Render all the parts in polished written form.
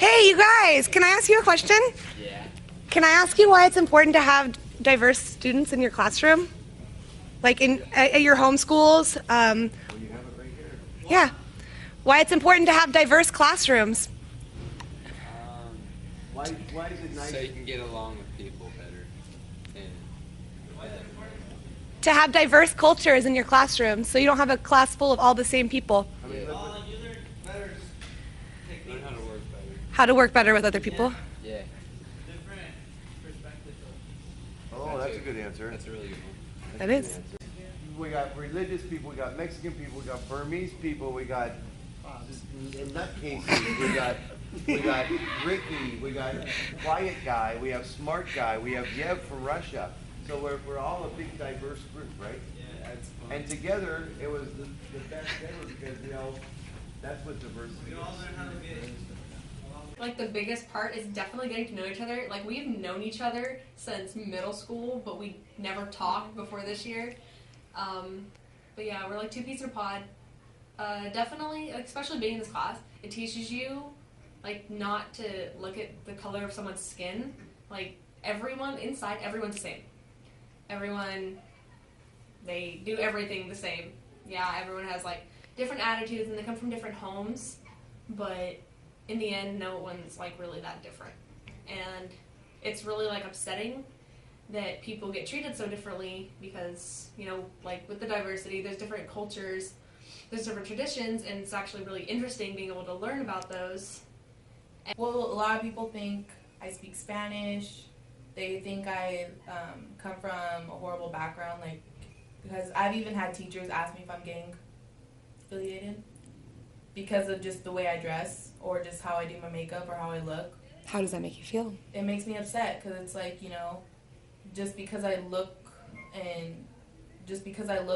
Hey, you guys, can I ask you a question? Yeah. Can I ask you why it's important to have diverse students in your classroom? Like at your home schools? You have it right here. Yeah. Why it's important to have diverse classrooms? Why is it nice? So you can get along with people better. And To have diverse cultures in your classroom so you don't have a class full of all the same people. I mean, you learn better learn how to work better. How to work better with other people? Yeah. Different perspectives. Oh, that's a good answer. That's a really good one. That is. We got religious people, we got Mexican people, we got Burmese people, we got nutcases, we got Ricky, we got quiet guy, we have smart guy, we have Yev from Russia. So we're all a big diverse group, right? Yeah, that's fun. And together it was the best ever because that's what diversity is. We all learn how to get Like the biggest part is definitely getting to know each other. Like we've known each other since middle school, but we never talked before this year. But yeah, we're like two peas in a pod. Definitely, especially being in this class, it teaches you like not to look at the color of someone's skin. Like everyone inside, everyone's the same. Everyone, they do everything the same. Yeah, everyone has like different attitudes and they come from different homes, but in the end, no one's like really that different. And it's really like upsetting that people get treated so differently because, you know, like with the diversity, there's different cultures, there's different traditions, and it's actually really interesting being able to learn about those. Well, a lot of people think I speak Spanish. They think I come from a horrible background, like, because I've even had teachers ask me if I'm gang affiliated because of just the way I dress or just how I do my makeup or how I look. How does that make you feel? It makes me upset because it's like, you know, just because I look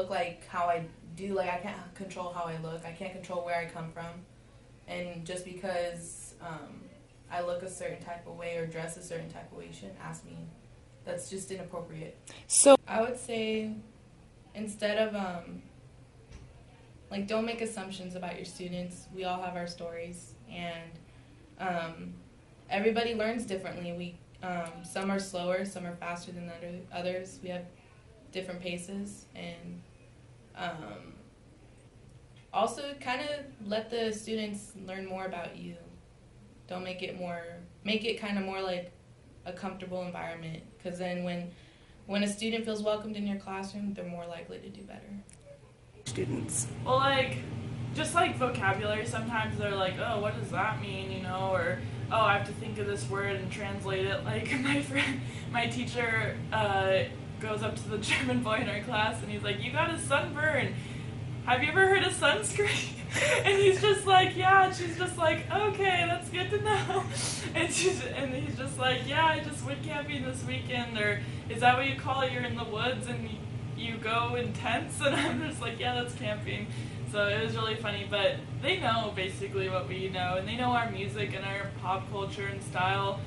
like how I do, like I can't control how I look. I can't control where I come from. And just because I look a certain type of way or dress a certain type of way, you shouldn't ask me. That's just inappropriate. So I would say instead of, like, don't make assumptions about your students. We all have our stories, and everybody learns differently. Some are slower, some are faster than others. We have different paces, and also kind of let the students learn more about you. Don't make it kind of more like a comfortable environment, because then when a student feels welcomed in your classroom, they're more likely to do better. students. Well, like, just like vocabulary, sometimes they're like, oh, what does that mean, you know, or, oh, I have to think of this word and translate it. Like, my teacher goes up to the German boy in our class and he's like, you got a sunburn. Have you ever heard of sunscreen? And he's just like, yeah, and she's just like, okay, that's good to know. And he's just like, yeah, I just went camping this weekend, or is that what you call it? You're in the woods and you go in tents? And I'm just like, yeah, that's camping. So it was really funny, but they know basically what we know, and they know our music and our pop culture and style.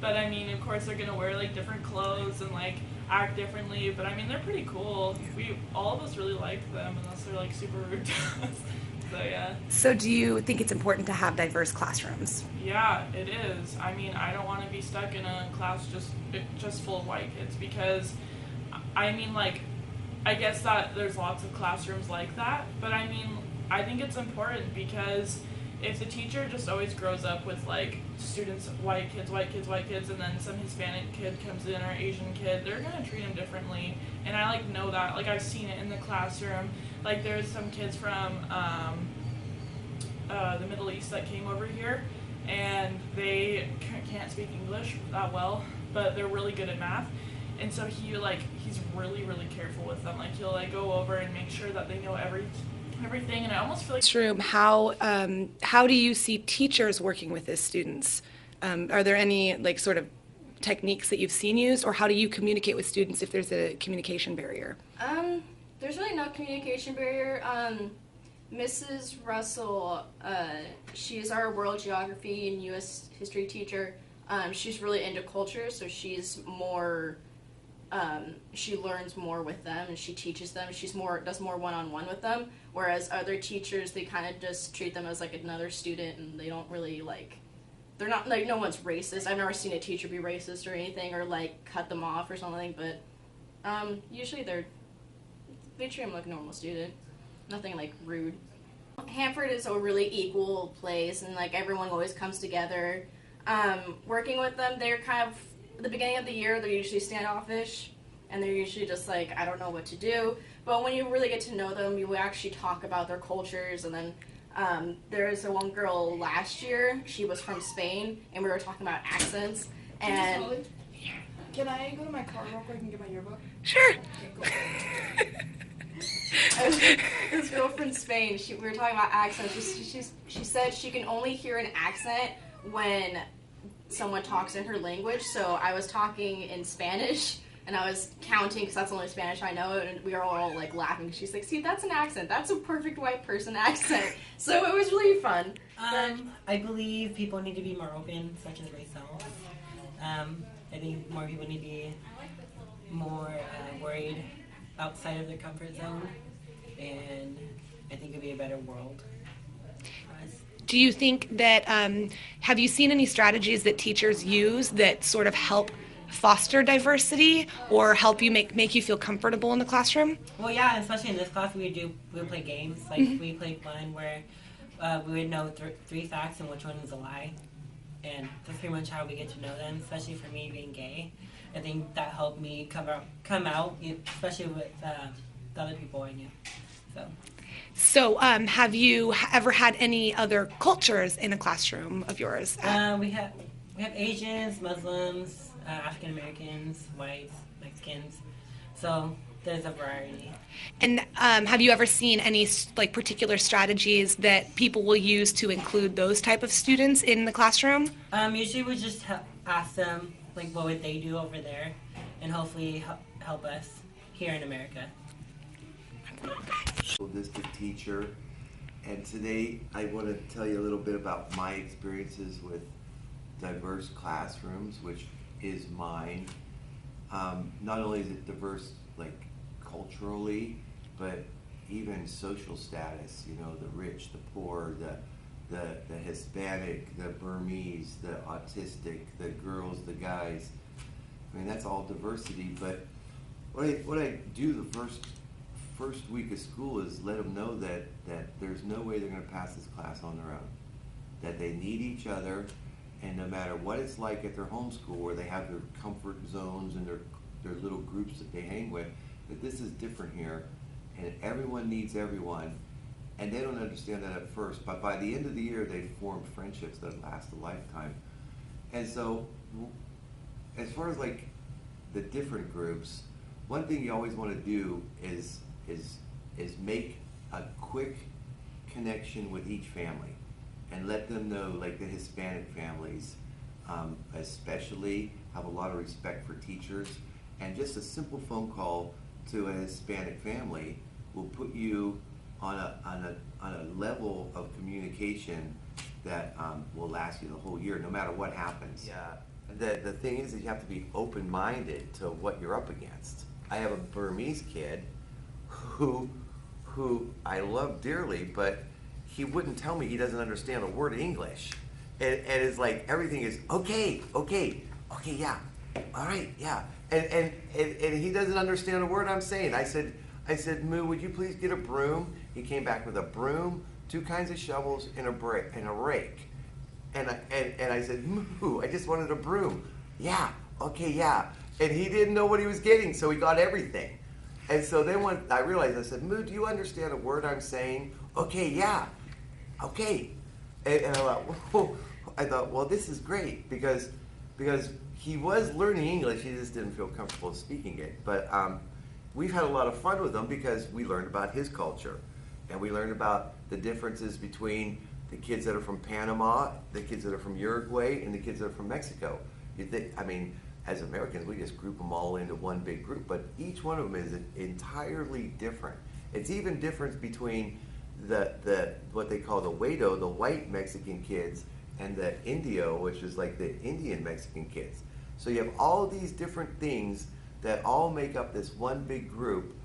But I mean, of course, they're gonna wear like different clothes and like act differently. But I mean, they're pretty cool. All of us really like them, unless they're like super rude to us. So yeah. So do you think it's important to have diverse classrooms? Yeah, it is. I mean, I don't want to be stuck in a class just full of white kids, because I mean, like, I guess that there's lots of classrooms like that, but I mean, I think it's important because if the teacher just always grows up with like students, white kids, and then some Hispanic kid comes in or Asian kid, they're gonna treat them differently. And I like know that, like I've seen it in the classroom. Like there's some kids from the Middle East that came over here, and they can't speak English that well, but they're really good at math. And so he's really, really careful with them. Like he'll like go over and make sure that they know everything. And I almost feel like Classroom, how do you see teachers working with the students? Are there any like sort of techniques that you've seen used, or how do you communicate with students if there's a communication barrier? There's really no communication barrier. Mrs. Russell, she's our world geography and U.S. history teacher. She's really into culture, so she's more. She learns more with them and she teaches them. Does more one-on-one with them. Whereas other teachers, they kind of just treat them as like another student, and they don't really they're not like no one's racist. I've never seen a teacher be racist or anything or like cut them off or something. But usually they treat them like a normal student. Nothing like rude. Hanford is a really equal place, and like everyone always comes together. Working with them, they're kind of at the beginning of the year. They're usually standoffish, and they're usually just like, I don't know what to do. But when you really get to know them, you actually talk about their cultures. And then there was a one girl last year. She was from Spain, and we were talking about accents. And can I go to my car real quick and get my yearbook? Sure. This girl from Spain, we were talking about accents. She said she can only hear an accent when someone talks in her language. So I was talking in Spanish, and I was counting because that's the only Spanish I know, and we were all like laughing. She's like, "See, that's an accent. That's a perfect white person accent." So it was really fun. I believe people need to be more open, such as myself. I think more people need to be more worried outside of their comfort zone, and I think it'd be a better world for us. Do you think that, have you seen any strategies that teachers use that sort of help foster diversity or help you make you feel comfortable in the classroom? Well, yeah, especially in this class, we would play games. Like, we played one where we would know 3 facts and which one is a lie. And that's pretty much how we get to know them, especially for me being gay. I think that helped me come out, especially with the other people I knew. So have you ever had any other cultures in a classroom of yours? We have Asians, Muslims, African Americans, whites, Mexicans. So there's a variety. And have you ever seen any like particular strategies that people will use to include those type of students in the classroom? Usually we just ask them like what would they do over there, and hopefully help us here in America. District teacher, and today I want to tell you a little bit about my experiences with diverse classrooms, which is mine. Not only is it diverse like culturally, but even social status, you know, the rich, the poor, the Hispanic, the Burmese, the autistic, the girls, the guys. I mean, that's all diversity. But what I do the first week of school is let them know that there's no way they're going to pass this class on their own. That they need each other, and no matter what it's like at their home school, where they have their comfort zones and their little groups that they hang with, that this is different here, and everyone needs everyone. And they don't understand that at first, but by the end of the year, they've formed friendships that last a lifetime. And so, as far as like the different groups, one thing you always want to do is make a quick connection with each family, and let them know, like the Hispanic families, especially have a lot of respect for teachers, and just a simple phone call to a Hispanic family will put you on a level of communication that will last you the whole year, no matter what happens. Yeah. The thing is that you have to be open-minded to what you're up against. I have a Burmese kid who I love dearly, but he wouldn't tell me he doesn't understand a word of English. And it's like everything is okay, yeah, all right, yeah. And he doesn't understand a word I'm saying. I said, Moo, would you please get a broom? He came back with a broom, 2 kinds of shovels, and a rake. And I said, Moo, I just wanted a broom. Yeah, okay, yeah. And he didn't know what he was getting, so he got everything. And so then when I realized, I said, Moo, do you understand a word I'm saying? Okay, yeah, okay. And I thought, well, this is great, because he was learning English, he just didn't feel comfortable speaking it. But we've had a lot of fun with him because we learned about his culture. And we learned about the differences between the kids that are from Panama, the kids that are from Uruguay, and the kids that are from Mexico. I mean, as Americans, we just group them all into one big group, but each one of them is entirely different. It's even different between the what they call the Wado, the white Mexican kids, and the Indio, which is like the Indian Mexican kids. So you have all these different things that all make up this one big group,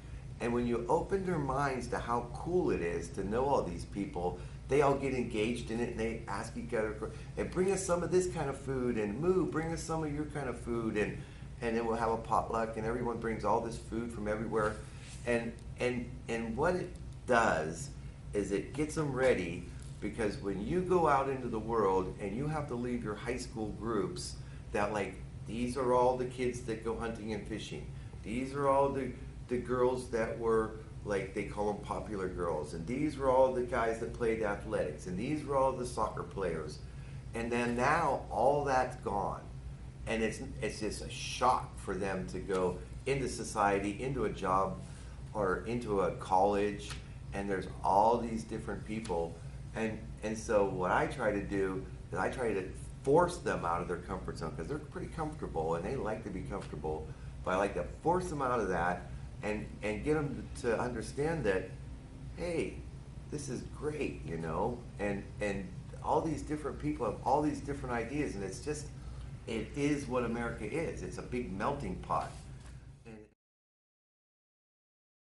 And when you open their minds to how cool it is to know all these people, they all get engaged in it and they ask each other, and bring us some of this kind of food, and Moo, bring us some of your kind of food, and then we'll have a potluck and everyone brings all this food from everywhere. And what it does is it gets them ready, because when you go out into the world and you have to leave your high school groups, that like, these are all the kids that go hunting and fishing. These are all the girls that were, like, they call them popular girls. And these were all the guys that played athletics. And these were all the soccer players. And then now all that's gone. And it's just a shock for them to go into society, into a job, or into a college. And there's all these different people. And so what I try to do is I try to force them out of their comfort zone, because they're pretty comfortable and they like to be comfortable. But I like to force them out of that and get them to understand that, hey, this is great, you know, and all these different people have all these different ideas, and it's just, it is what America is. It's a big melting pot.